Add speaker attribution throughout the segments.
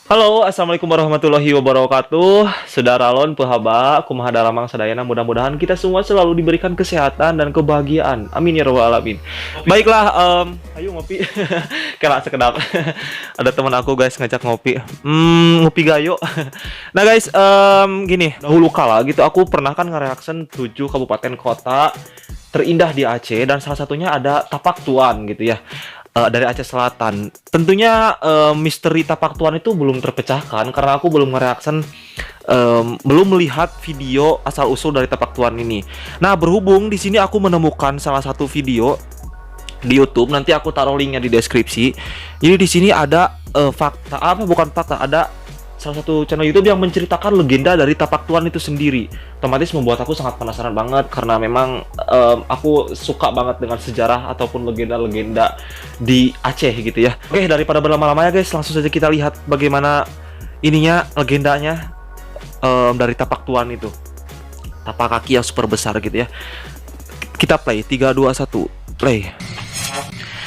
Speaker 1: Halo, assalamualaikum warahmatullahi wabarakatuh. Saudara Lon, pehaba, kumaha dalamang sadayana. Mudah-mudahan kita semua selalu diberikan kesehatan dan kebahagiaan. Amin ya robbal alamin. Baiklah, ayo ngopi. Kela sekedap. Ada teman aku guys ngajak ngopi. Ngopi gayo. Nah guys, gini. Dahulu kala gitu, aku pernah kan nge-reaction 7 kabupaten kota terindah di Aceh dan salah satunya ada Tapak Tuan gitu ya. Dari Aceh Selatan. Tentunya misteri Tapak Tuan itu belum terpecahkan karena aku belum nge-reaction, belum melihat video asal usul dari Tapak Tuan ini. Nah, berhubung di sini aku menemukan salah satu video di YouTube, nanti aku taruh linknya di deskripsi. Jadi di sini ada fakta apa bukan fakta, ada salah satu channel YouTube yang menceritakan legenda dari Tapak Tuan itu sendiri. Otomatis membuat aku sangat penasaran banget karena memang aku suka banget dengan sejarah ataupun legenda-legenda di Aceh gitu ya. Oke, daripada berlama-lama ya guys, langsung saja kita lihat bagaimana ininya legendanya dari Tapak Tuan itu. Tapak kaki yang super besar gitu ya. Kita play 3 2 1, play.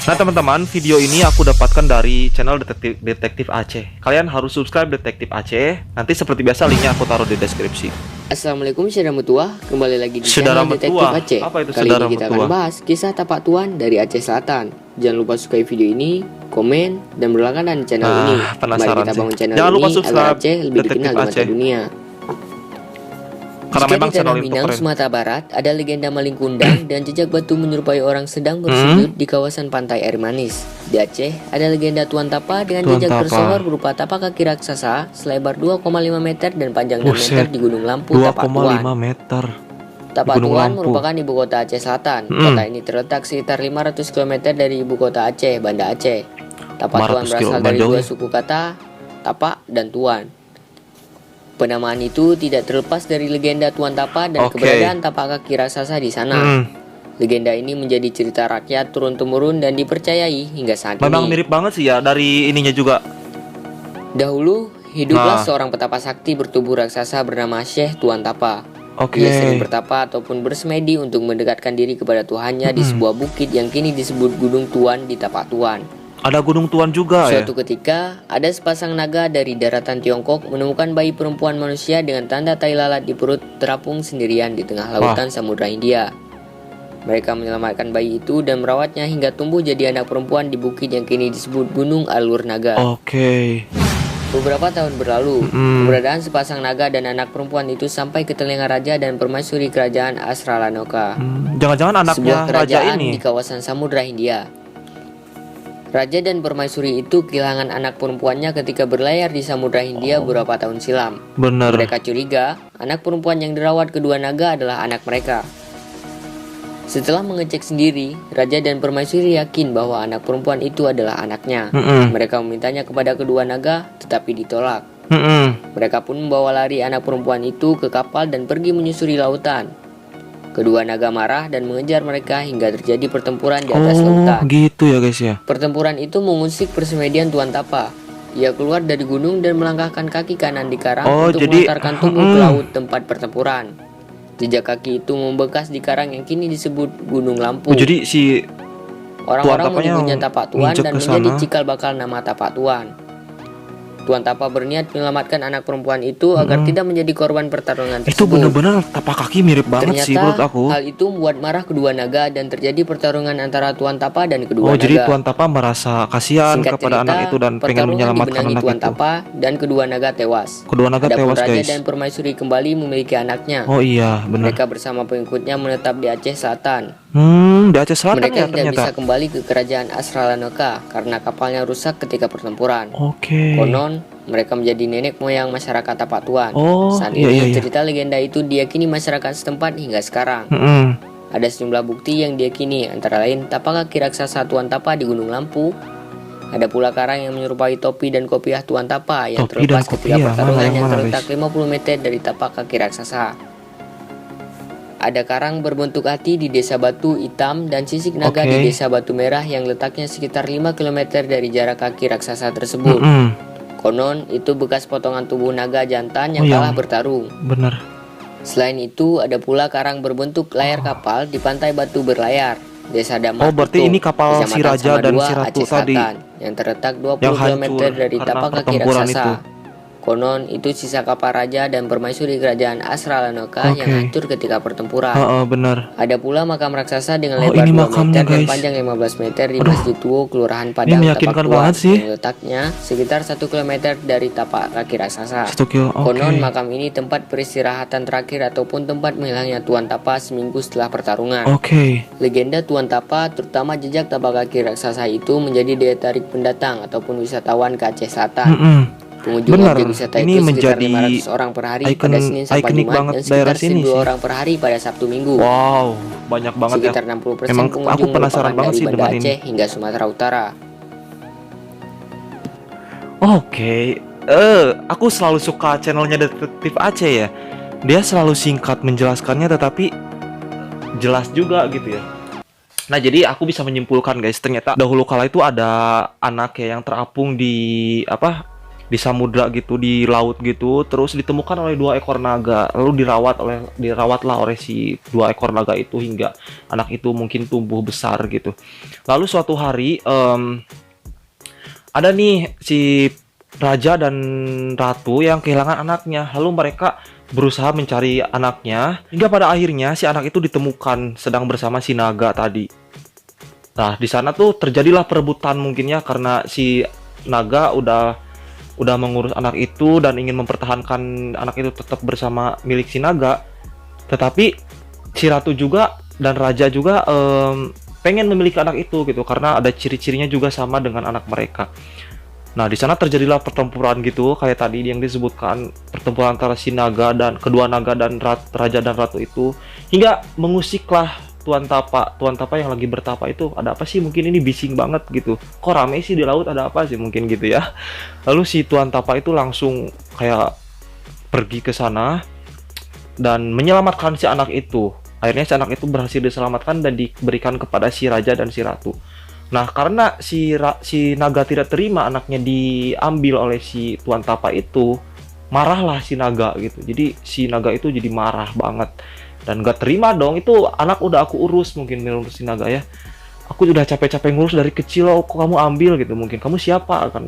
Speaker 1: Nah teman-teman, video ini aku dapatkan dari channel Detektif Aceh. Kalian harus subscribe Detektif Aceh. Nanti seperti biasa linknya aku taruh di deskripsi.
Speaker 2: Assalamualaikum saudara mutua, kembali lagi di
Speaker 1: Saudara
Speaker 2: channel Detektif
Speaker 1: Metua.
Speaker 2: Aceh.
Speaker 1: Apa itu
Speaker 2: Kali
Speaker 1: saudara
Speaker 2: ini kita
Speaker 1: Metua?
Speaker 2: akan bahas kisah Tapak Tuan dari Aceh Selatan. Jangan lupa sukai video ini, komen, dan berlangganan di channel ini.
Speaker 1: Penasaran
Speaker 2: Mari kita
Speaker 1: sih.
Speaker 2: bangun channel
Speaker 1: Jangan lupa
Speaker 2: ini agar
Speaker 1: subscribe
Speaker 2: Aceh lebih
Speaker 1: Detektif
Speaker 2: dikenal di mata
Speaker 1: Aceh.
Speaker 2: dunia.
Speaker 1: Karena
Speaker 2: Jika
Speaker 1: memang
Speaker 2: di tanah
Speaker 1: channel itu
Speaker 2: Minang,
Speaker 1: keren.
Speaker 2: Sumatera Barat, ada legenda maling kundang dan jejak batu menyerupai orang sedang bersujud di kawasan pantai air manis. Di Aceh, ada legenda Tuan Tapa dengan
Speaker 1: Tuan
Speaker 2: jejak
Speaker 1: Tapa.
Speaker 2: tersohor berupa tapak kaki raksasa selebar 2,5 meter dan panjang 6
Speaker 1: Buset,
Speaker 2: meter di Gunung Lampu Tapak Tuan.
Speaker 1: 2,5 meter.
Speaker 2: Tapak
Speaker 1: Gunung
Speaker 2: Tuan
Speaker 1: Lampu.
Speaker 2: merupakan ibu kota Aceh Selatan. Kota ini terletak sekitar 500 km dari ibu kota Aceh, Banda Aceh. Tapak Tuan
Speaker 1: 500 kilo,
Speaker 2: berasal dari
Speaker 1: jauh
Speaker 2: dua
Speaker 1: ya.
Speaker 2: suku kata, Tapak dan Tuan. Penamaan itu tidak terlepas dari legenda Tuan Tapa dan
Speaker 1: Oke.
Speaker 2: keberadaan tapak kaki raksasa di sana. Legenda ini menjadi cerita rakyat turun-temurun dan dipercayai hingga saat
Speaker 1: Memang
Speaker 2: ini.
Speaker 1: mirip banget sih ya dari ininya juga.
Speaker 2: Dahulu, hiduplah
Speaker 1: Nah.
Speaker 2: seorang petapa sakti bertubuh raksasa bernama Syekh Tuan Tapa.
Speaker 1: Oke.
Speaker 2: Ia sering bertapa ataupun bersemedi untuk mendekatkan diri kepada Tuhannya di sebuah bukit yang kini disebut Gunung Tuan di Tapak Tuan.
Speaker 1: Ada Gunung Tuan juga ya.
Speaker 2: Suatu ketika, ada sepasang naga dari daratan Tiongkok menemukan bayi perempuan manusia dengan tanda tai lalat di perut terapung sendirian di tengah lautan Samudra Hindia. Mereka menyelamatkan bayi itu dan merawatnya hingga tumbuh jadi anak perempuan di bukit yang kini disebut Gunung Alur Naga.
Speaker 1: Oke.
Speaker 2: Beberapa tahun berlalu, keberadaan sepasang naga dan anak perempuan itu sampai ke telinga raja dan permaisuri kerajaan Asralanoka,
Speaker 1: Jangan-jangan anaknya
Speaker 2: sebuah
Speaker 1: raja
Speaker 2: kerajaan
Speaker 1: ini.
Speaker 2: di kawasan Samudra Hindia. Raja dan permaisuri itu kehilangan anak perempuannya ketika berlayar di Samudra Hindia beberapa tahun silam.
Speaker 1: Bener.
Speaker 2: Mereka curiga anak perempuan yang dirawat kedua naga adalah anak mereka. Setelah mengecek sendiri, raja dan permaisuri yakin bahwa anak perempuan itu adalah anaknya. Mereka memintanya kepada kedua naga, tetapi ditolak. Mereka pun membawa lari anak perempuan itu ke kapal dan pergi menyusuri lautan. Kedua naga marah dan mengejar mereka hingga terjadi pertempuran di atas lautan.
Speaker 1: Gitu ya guys ya.
Speaker 2: Pertempuran itu mengusik persemedian Tuan Tapa. Ia keluar dari gunung dan melangkahkan kaki kanan di karang untuk
Speaker 1: jadi-
Speaker 2: melontarkan tubuh ke laut tempat pertempuran. Jejak kaki itu membekas di karang yang kini disebut Gunung Lampu.
Speaker 1: Jadi si
Speaker 2: Orang-orang
Speaker 1: Tuan Tapanya
Speaker 2: menyebutnya Tapak Tuan
Speaker 1: nginjek
Speaker 2: dan
Speaker 1: ke
Speaker 2: menjadi
Speaker 1: sana.
Speaker 2: cikal bakal nama Tapak Tuan. Tuan Tapa berniat menyelamatkan anak perempuan itu agar tidak menjadi korban pertarungan
Speaker 1: itu
Speaker 2: tersebut.
Speaker 1: bener-bener tapak kaki mirip banget sih menurut
Speaker 2: Ternyata
Speaker 1: aku.
Speaker 2: hal itu membuat marah kedua naga dan terjadi pertarungan antara Tuan Tapa dan kedua
Speaker 1: Oh,
Speaker 2: naga.
Speaker 1: jadi Tuan Tapa merasa kasihan
Speaker 2: Singkat
Speaker 1: kepada
Speaker 2: cerita,
Speaker 1: anak itu dan pengen
Speaker 2: pertarungan
Speaker 1: menyelamatkan
Speaker 2: dimenangi
Speaker 1: anak
Speaker 2: Tuan
Speaker 1: itu.
Speaker 2: Tapa dan kedua naga tewas.
Speaker 1: Kedua naga
Speaker 2: Adapun
Speaker 1: tewas
Speaker 2: raja
Speaker 1: guys.
Speaker 2: dan permaisuri kembali memiliki anaknya.
Speaker 1: Oh iya, benar.
Speaker 2: Mereka bersama pengikutnya menetap di Aceh Selatan.
Speaker 1: Di Aceh Selatan
Speaker 2: Mereka
Speaker 1: ya
Speaker 2: tidak
Speaker 1: ternyata.
Speaker 2: bisa kembali ke kerajaan Asralanoka karena kapalnya rusak ketika pertempuran.
Speaker 1: Oke.
Speaker 2: Konon, mereka menjadi nenek moyang masyarakat Tapak Tuan.
Speaker 1: Oh,
Speaker 2: Saat
Speaker 1: iya,
Speaker 2: ini,
Speaker 1: iya.
Speaker 2: cerita legenda itu diyakini masyarakat setempat hingga sekarang. Ada sejumlah bukti yang diyakini, antara lain tapak kaki raksasa Tuan Tapa di Gunung Lampu. Ada pula karang yang menyerupai topi dan kopiah Tuan Tapa yang
Speaker 1: Topi dan
Speaker 2: terlepas ketika
Speaker 1: kopiah,
Speaker 2: pertarungan
Speaker 1: yang
Speaker 2: yang
Speaker 1: mana,
Speaker 2: terletak
Speaker 1: guys?
Speaker 2: 50 meter dari tapak kaki raksasa. Ada karang berbentuk hati di Desa Batu Hitam dan sisik naga
Speaker 1: Oke.
Speaker 2: di Desa Batu Merah yang letaknya sekitar 5 km dari jarak kaki raksasa tersebut. Konon, itu bekas potongan tubuh naga jantan yang
Speaker 1: Oh, yang-
Speaker 2: kalah bertarung.
Speaker 1: Bener.
Speaker 2: Selain itu, ada pula karang berbentuk layar kapal di pantai Batu Berlayar. Desa Damat
Speaker 1: berarti ini kapal si
Speaker 2: Kecamatan
Speaker 1: Raja dan
Speaker 2: Samadua,
Speaker 1: si Ratu
Speaker 2: Aceh
Speaker 1: tadi
Speaker 2: Selatan, yang terletak 20
Speaker 1: yang
Speaker 2: km
Speaker 1: hancur
Speaker 2: dari
Speaker 1: karena
Speaker 2: tapak kaki
Speaker 1: pertempuran
Speaker 2: raksasa.
Speaker 1: itu.
Speaker 2: Konon itu sisa kapal raja dan permaisuri kerajaan Asralanoka yang hancur ketika pertempuran.
Speaker 1: Benar.
Speaker 2: Ada pula makam raksasa dengan lebar
Speaker 1: ini
Speaker 2: 2
Speaker 1: makamnya,
Speaker 2: meter dan
Speaker 1: guys.
Speaker 2: panjang 15 meter di Masjid Tuo, Kelurahan Padang,
Speaker 1: meyakinkan
Speaker 2: Tapak
Speaker 1: banget
Speaker 2: Kuat,
Speaker 1: sih.
Speaker 2: yang letaknya sekitar 1 km dari tapak kaki raksasa.
Speaker 1: 1 kilo.
Speaker 2: Konon makam ini tempat peristirahatan terakhir ataupun tempat menghilangnya Tuan Tapa seminggu setelah pertarungan. Legenda Tuan Tapa, terutama jejak tapak kaki raksasa itu, menjadi daya tarik pendatang ataupun wisatawan ke Aceh Selatan. Pengunjung objek wisata
Speaker 1: ini
Speaker 2: itu sekitar
Speaker 1: menjadi
Speaker 2: 500 orang per hari pada Senin sampai Jumat dan sekitar 1.000 orang per hari pada Sabtu Minggu.
Speaker 1: Wow, banyak banget
Speaker 2: sekitar
Speaker 1: ya.
Speaker 2: 60%
Speaker 1: Emang
Speaker 2: pengunjung
Speaker 1: aku penasaran
Speaker 2: merupakan
Speaker 1: banget
Speaker 2: dari
Speaker 1: sih
Speaker 2: Banda
Speaker 1: dengan
Speaker 2: Aceh
Speaker 1: ini.
Speaker 2: hingga Sumatera Utara.
Speaker 1: Aku selalu suka channelnya Detektif Aceh ya. Dia selalu singkat menjelaskannya tetapi jelas juga gitu ya. Nah, jadi aku bisa menyimpulkan guys, ternyata dahulu kala itu ada anak ya yang terapung di di samudra gitu, di laut gitu, terus ditemukan oleh 2 ekor naga, lalu dirawatlah oleh si 2 ekor naga itu hingga anak itu mungkin tumbuh besar gitu. Lalu suatu hari ada nih si raja dan ratu yang kehilangan anaknya, lalu mereka berusaha mencari anaknya hingga pada akhirnya si anak itu ditemukan sedang bersama si naga tadi. Nah, di sana tuh terjadilah perebutan mungkinnya karena si naga udah mengurus anak itu dan ingin mempertahankan anak itu tetap bersama milik si naga. Tetapi si ratu juga dan raja juga pengen memiliki anak itu gitu karena ada ciri-cirinya juga sama dengan anak mereka. Nah, di sana terjadilah pertempuran gitu kayak tadi yang disebutkan, pertempuran antara si naga dan kedua naga dan raja dan ratu itu hingga mengusiklah Tuan Tapa yang lagi bertapa itu. Ada apa sih, mungkin ini bising banget gitu, kok rame sih di laut, ada apa sih mungkin gitu ya. Lalu si Tuan Tapa itu langsung kayak pergi ke sana dan menyelamatkan si anak itu. Akhirnya si anak itu berhasil diselamatkan dan diberikan kepada si raja dan si ratu. Nah, karena si naga tidak terima anaknya diambil oleh si Tuan Tapa itu, marahlah si naga gitu. Jadi si naga itu jadi marah banget dan gak terima dong, itu anak udah aku urus, mungkin menurut si naga ya. Aku udah capek-capek ngurus dari kecil, kok kamu ambil gitu, mungkin kamu siapa, kan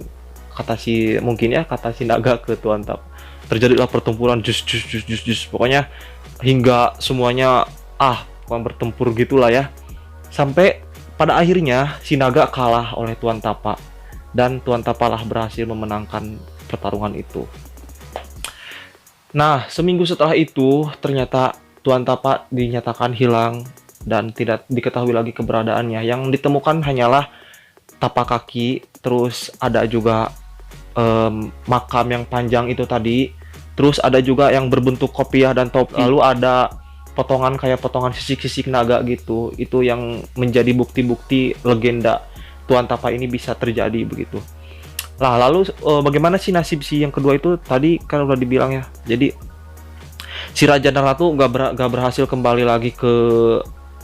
Speaker 1: kata si naga ke Tuan Tapa. Terjadilah pertempuran jus, pokoknya hingga semuanya bertempur gitulah ya. Sampai pada akhirnya si naga kalah oleh Tuan Tapa dan Tuan Tapa lah berhasil memenangkan pertarungan itu. Nah, seminggu setelah itu ternyata Tuan Tapa dinyatakan hilang dan tidak diketahui lagi keberadaannya. Yang ditemukan hanyalah tapak kaki, terus ada juga makam yang panjang itu tadi, terus ada juga yang berbentuk kopiah dan topi, lalu ada potongan sisik-sisik naga gitu. Itu yang menjadi bukti-bukti legenda Tuan Tapa ini bisa terjadi begitu. Lah, lalu bagaimana sih nasib si yang kedua itu? Tadi kan udah dibilang ya. Jadi si raja dan ratu gak berhasil kembali lagi ke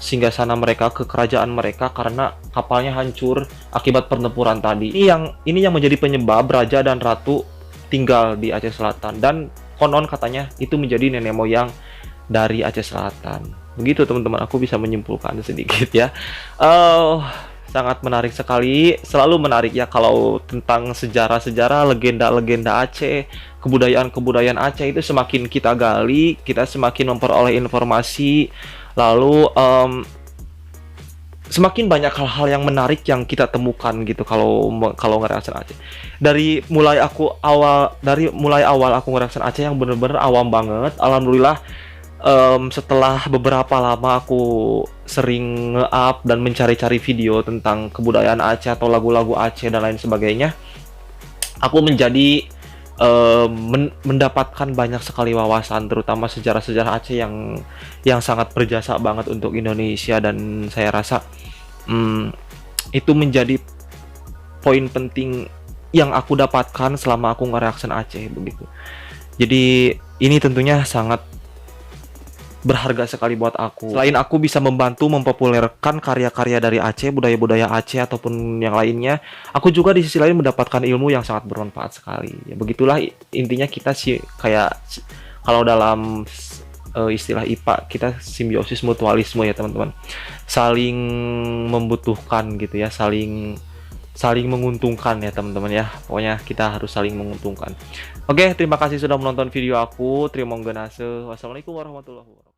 Speaker 1: singgasana mereka, ke kerajaan mereka karena kapalnya hancur akibat pertempuran tadi. Ini yang menjadi penyebab raja dan ratu tinggal di Aceh Selatan, dan konon katanya itu menjadi nenek moyang dari Aceh Selatan. Begitu teman-teman, aku bisa menyimpulkan sedikit ya. Sangat menarik sekali, selalu menarik ya kalau tentang sejarah-sejarah, legenda-legenda Aceh, kebudayaan-kebudayaan Aceh itu semakin kita gali, kita semakin memperoleh informasi, lalu semakin banyak hal-hal yang menarik yang kita temukan gitu kalau ngerasain Aceh. Dari mulai awal aku ngerasain Aceh yang bener-bener awam banget, alhamdulillah. Setelah beberapa lama aku sering nge-up dan mencari-cari video tentang kebudayaan Aceh atau lagu-lagu Aceh dan lain sebagainya, aku menjadi mendapatkan banyak sekali wawasan, terutama sejarah-sejarah Aceh yang sangat berjasa banget untuk Indonesia, dan saya rasa itu menjadi poin penting yang aku dapatkan selama aku nge-reaction Aceh begitu. Jadi ini tentunya sangat berharga sekali buat aku. Selain aku bisa membantu mempopulerkan karya-karya dari Aceh, budaya-budaya Aceh ataupun yang lainnya, aku juga di sisi lain mendapatkan ilmu yang sangat bermanfaat sekali. Ya begitulah intinya kita sih, kayak kalau dalam istilah IPA kita simbiosis mutualisme ya teman-teman, saling membutuhkan gitu ya, saling menguntungkan ya teman-teman ya, pokoknya kita harus saling menguntungkan. Oke, terima kasih sudah menonton video aku. Terima kasih. Wassalamualaikum warahmatullahi wabarakatuh.